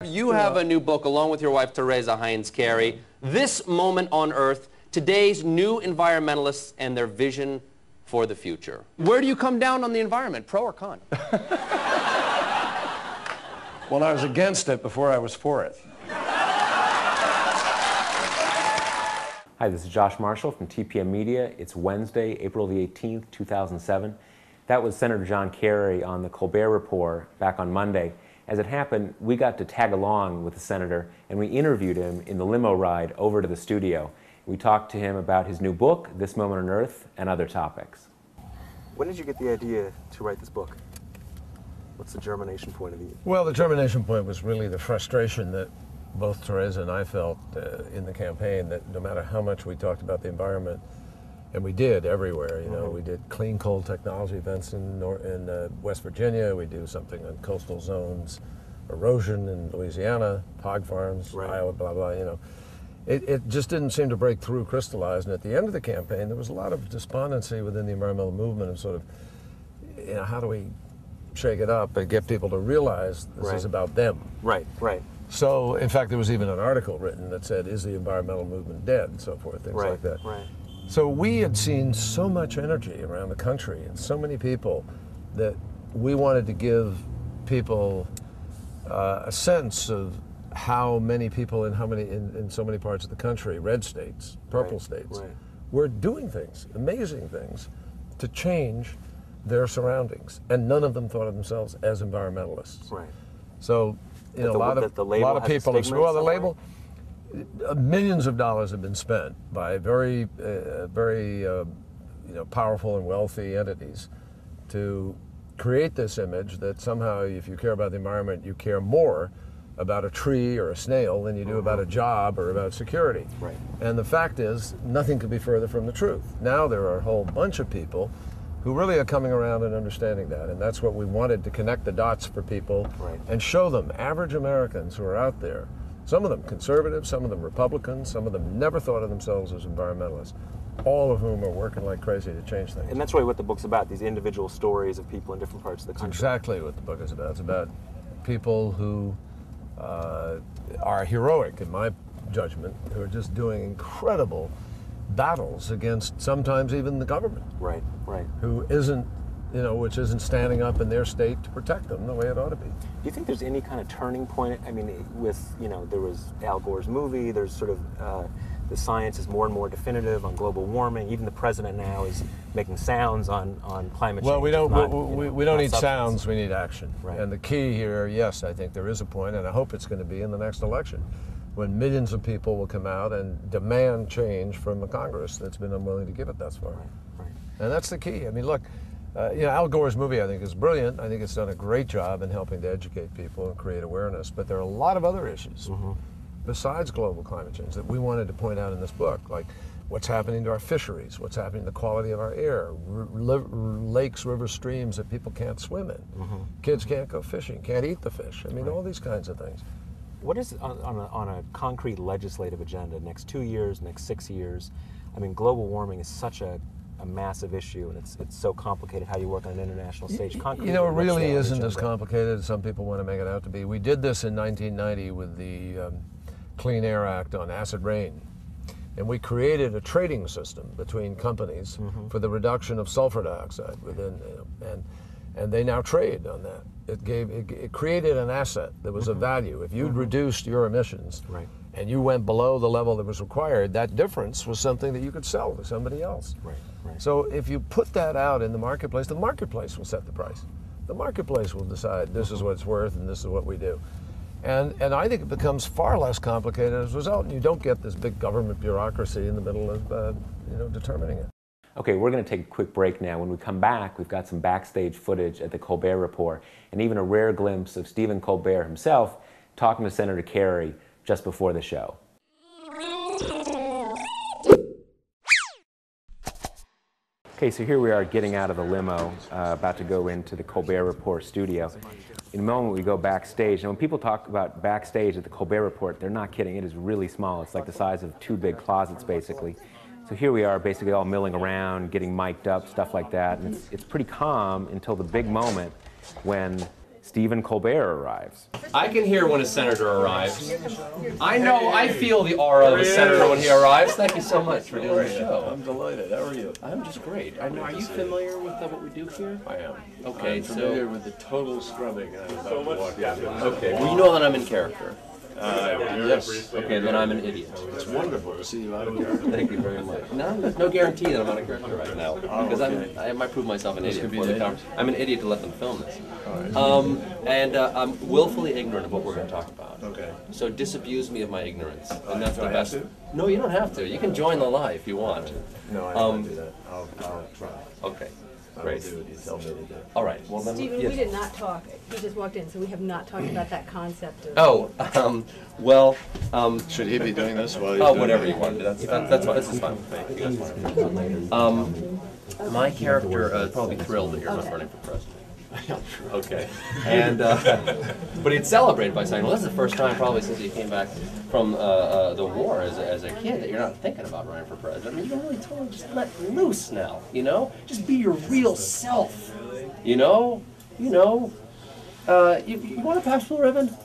You have a new book along with your wife, Teresa Heinz Carey, This Moment on Earth, Today's New Environmentalists and Their Vision for the Future. Where do you come down on the environment, pro or con? Well, I was against it before I was for it. Hi, this is Josh Marshall from TPM Media. It's Wednesday, April the 18th, 2007. That was Senator John Kerry on the Colbert Report back on Monday. As it happened, we got to tag along with the senator and we interviewed him in the limo ride over to the studio. We talked to him about his new book, This Moment on Earth, and other topics. When did you get the idea to write this book? What's the germination point of it? Well, the germination point was really the frustration that both Teresa and I felt in the campaign, that no matter how much we talked about the environment, and we did everywhere, you know, we did clean coal technology events in West Virginia, we do something on coastal zones, erosion in Louisiana, hog farms, Iowa, blah, blah, you know. It just didn't seem to break through, crystallize, and at the end of the campaign, there was a lot of despondency within the environmental movement of sort of, you know, how do we shake it up and get people to realize this is about them. Right. So, in fact, there was even an article written that said, is the environmental movement dead, and so forth, things like that. So we had seen so much energy around the country and so many people that we wanted to give people a sense of how many people in so many parts of the country, red states, purple states, were doing things, amazing things, to change their surroundings, and none of them thought of themselves as environmentalists. So, you know, a lot of people have, well, the label, millions of dollars have been spent by very you know, powerful and wealthy entities to create this image that somehow, if you care about the environment, you care more about a tree or a snail than you do about a job or about security. And the fact is, nothing could be further from the truth. Now there are a whole bunch of people who really are coming around and understanding that, and that's what we wanted, to connect the dots for people and show them, average Americans who are out there, some of them conservatives, some of them Republicans, some of them never thought of themselves as environmentalists, all of whom are working like crazy to change things. And that's really what the book's about, these individual stories of people in different parts of the country. That's exactly what the book is about. It's about people who are heroic, in my judgment, who are just doing incredible battles against sometimes even the government. Who isn't, you know, which isn't standing up in their state to protect them the way it ought to be. Do you think there's any kind of turning point? I mean, with, you know, there was Al Gore's movie, there's sort of, the science is more and more definitive on global warming. Even the president now is making sounds on climate change. Well, we don't need sounds, we need action. And the key here, yes, I think there is a point, and I hope it's going to be in the next election, when millions of people will come out and demand change from a Congress that's been unwilling to give it thus far. And that's the key. I mean, look, you know, Al Gore's movie, I think, is brilliant. I think it's done a great job in helping to educate people and create awareness. But there are a lot of other issues besides global climate change that we wanted to point out in this book, like what's happening to our fisheries, what's happening to the quality of our air, lakes, rivers, streams that people can't swim in. Kids can't go fishing, can't eat the fish. I mean, all these kinds of things. What is on a concrete legislative agenda, next 2 years, next 6 years? I mean, global warming is such a massive issue, and it's so complicated how you work on an international stage. You know, it really isn't as complicated as some people want to make it out to be. We did this in 1990 with the Clean Air Act on acid rain, and we created a trading system between companies for the reduction of sulfur dioxide within, and they now trade on that. It created an asset that was of value. If you'd reduced your emissions and you went below the level that was required, that difference was something that you could sell to somebody else. So if you put that out in the marketplace will set the price. The marketplace will decide this is what it's worth and this is what we do. And I think it becomes far less complicated as a result, and you don't get this big government bureaucracy in the middle of you know, determining it. Okay, we're going to take a quick break now. When we come back, we've got some backstage footage at the Colbert Report, and even a rare glimpse of Stephen Colbert himself talking to Senator Kerry just before the show. Okay, so here we are getting out of the limo, about to go into the Colbert Report studio. In a moment, we go backstage. And when people talk about backstage at the Colbert Report, they're not kidding. It is really small. It's like the size of 2 big closets, basically. So here we are, basically all milling around, getting mic'd up, stuff like that. And it's pretty calm until the big moment when Stephen Colbert arrives. I can hear when a senator arrives. I know, I feel the aura of a senator when he arrives. Thank you so much for doing the show. I'm delighted. How are you? I'm just great. I know, are you familiar with what we do here? I am. Okay, I'm familiar with the total scrubbing. Okay, well, you know that I'm in character. Yes. Okay, then I'm an idiot. It's wonderful to see you out of character. Thank you very much. No, there's no guarantee that I'm out of character right now. Because I might prove myself an idiot before the camera. I'm an idiot to let them film this. I'm willfully ignorant of what we're going to talk about. Okay. So disabuse me of my ignorance. And that's Do the I have best. to? No, you don't have to. You can join the lie if you want. No, I don't do that. I'll try. Okay. I'll Great. do what you tell me to do. All right. Well, then, Stephen, yes. we did not talk. He just walked in, so we have not talked about that concept of. Oh, Should he be doing this while you're oh, doing whatever it? you want. That's fine. This is fine. Thank you. That's fine. My character is probably thrilled that you're not running for president. Okay. And but he'd celebrate by saying, "Well, this is the first time probably since you came back from the war as a kid that you're not thinking about running for president. I mean, you can really totally just let loose now. You know, just be your real self. You know. You want to pass the ribbon?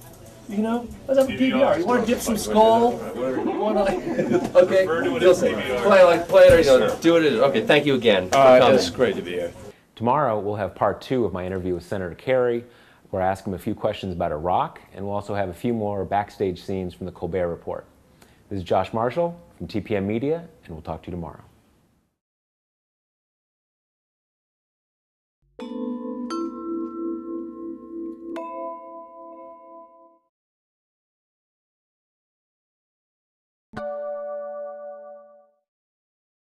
You know, let's have a PBR. You want to dip some skull? You want to? Okay. You'll say, play it, or do what it is. Okay. Thank you again for coming. It's great to be here. Tomorrow, we'll have part 2 of my interview with Senator Kerry, where I ask him a few questions about Iraq, and we'll also have a few more backstage scenes from the Colbert Report. This is Josh Marshall from TPM Media, and we'll talk to you tomorrow.